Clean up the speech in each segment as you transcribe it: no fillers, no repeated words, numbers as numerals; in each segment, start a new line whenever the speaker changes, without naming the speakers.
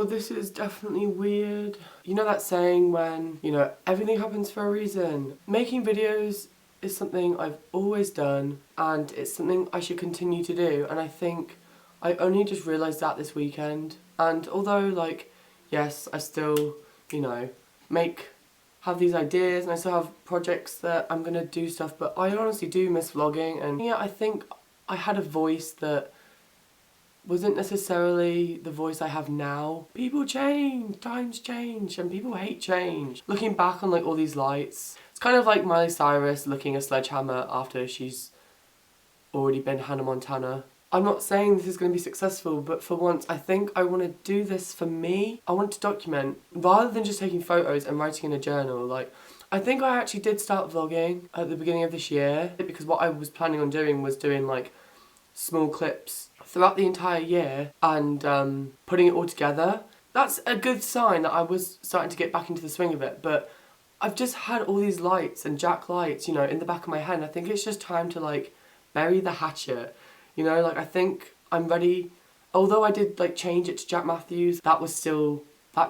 Oh, this is definitely weird. You know that saying when, everything happens for a reason? Making videos is something I've always done and it's something I should continue to do, and I think I only just realised that this weekend. And although, yes, I still, make have these ideas and I still have projects that I'm gonna do stuff, but I honestly do miss vlogging. And yeah, I think I had a voice that wasn't necessarily the voice I have now. People change, times change, and people hate change. Looking back on all these lights, it's kind of like Miley Cyrus looking a sledgehammer after she's already been Hannah Montana. I'm not saying this is going to be successful, but for once I think I want to do this for me. I want to document, rather than just taking photos and writing in a journal. I think I actually did start vlogging at the beginning of this year, because what I was planning on doing was doing small clips throughout the entire year and putting it all together. That's a good sign that I was starting to get back into the swing of it, but I've just had all these lights and Jack lights, in the back of my head. I think it's just time to bury the hatchet. I think I'm ready. Although I did change it to Jack Matthews, that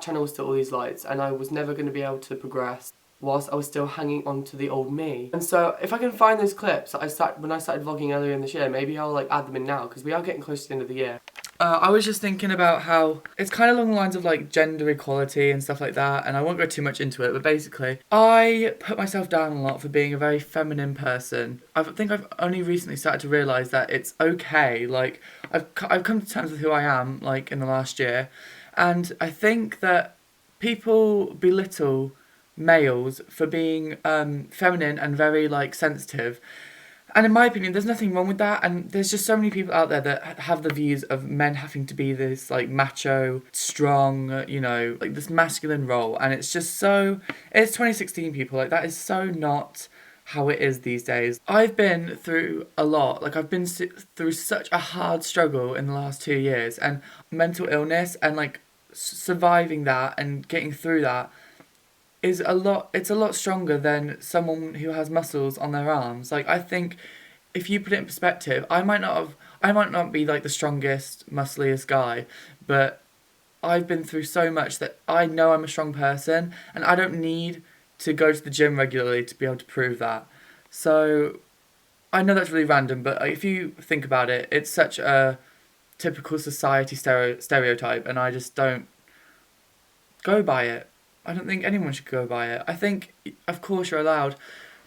channel was still all these lights, and I was never going to be able to progress whilst I was still hanging on to the old me. And so if I can find those clips that when I started vlogging earlier in this year, maybe I'll add them in now, because we are getting close to the end of the year. I was just thinking about how it's kind of along the lines of gender equality and stuff like that, and I won't go too much into it, but basically I put myself down a lot for being a very feminine person. I think I've only recently started to realise that it's okay. I've come to terms with who I am in the last year, and I think that people belittle males for being feminine and very sensitive. And in my opinion, there's nothing wrong with that, and there's just so many people out there that have the views of men having to be this macho, strong, this masculine role, and it's just it's 2016, people, that is so not how it is these days. I've been through a lot, I've been through such a hard struggle in the last 2 years, and mental illness, and surviving that and getting through that it's a lot stronger than someone who has muscles on their arms. I think if you put it in perspective, I might not be the strongest, muscliest guy, but I've been through so much that I know I'm a strong person, and I don't need to go to the gym regularly to be able to prove that. So I know that's really random, but if you think about it, it's such a typical society stereotype, and I just don't go by it. I don't think anyone should go by it. I think, of course, you're allowed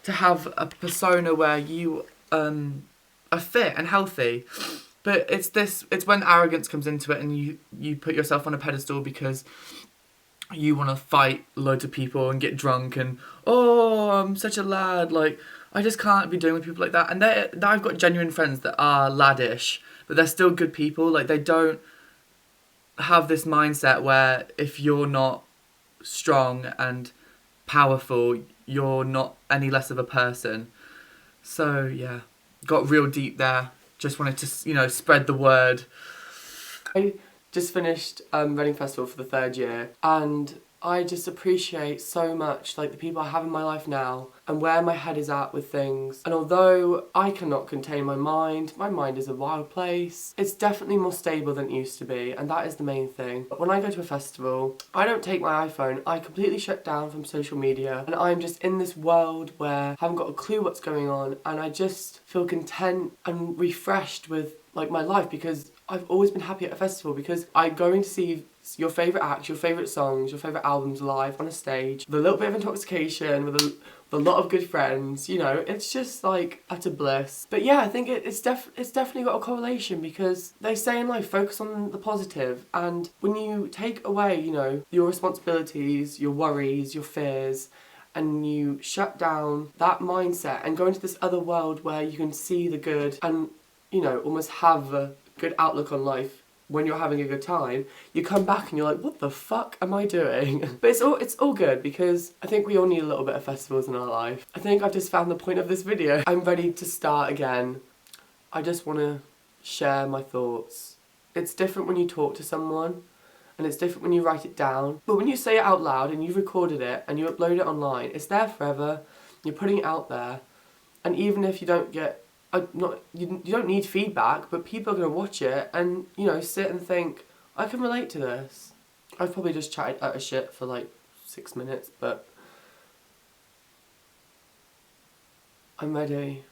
to have a persona where you are fit and healthy, but it's when arrogance comes into it, and you put yourself on a pedestal because you want to fight loads of people and get drunk and, oh, I'm such a lad. I just can't be doing with people like that. And I've got genuine friends that are laddish, but they're still good people. They don't have this mindset where if you're not strong and powerful, you're not any less of a person. So yeah, got real deep there. Just wanted to spread the word. I just finished Reading Festival for the 3rd year, and I just appreciate so much the people I have in my life now and where my head is at with things. And although I cannot contain my mind is a wild place. It's definitely more stable than it used to be, and that is the main thing. But when I go to a festival, I don't take my iPhone. I completely shut down from social media, and I'm just in this world where I haven't got a clue what's going on, and I just feel content and refreshed with my life, because I've always been happy at a festival, because I'm going to see your favourite acts, your favourite songs, your favourite albums live on a stage with a little bit of intoxication, with a lot of good friends. It's just utter bliss. But yeah, I think it's definitely got a correlation, because they say in life, focus on the positive, and when you take away your responsibilities, your worries, your fears, and you shut down that mindset and go into this other world where you can see the good and almost have a good outlook on life when you're having a good time, you come back and you're like, what the fuck am I doing? But it's all good, because I think we all need a little bit of festivals in our life. I think I've just found the point of this video. I'm ready to start again. I just want to share my thoughts. It's different when you talk to someone, and it's different when you write it down. But when you say it out loud and you've recorded it and you upload it online, it's there forever. You're putting it out there. And even if you don't get you don't need feedback, but people are going to watch it and sit and think, I can relate to this. I've probably just chatted out of shit for like 6 minutes, but I'm ready.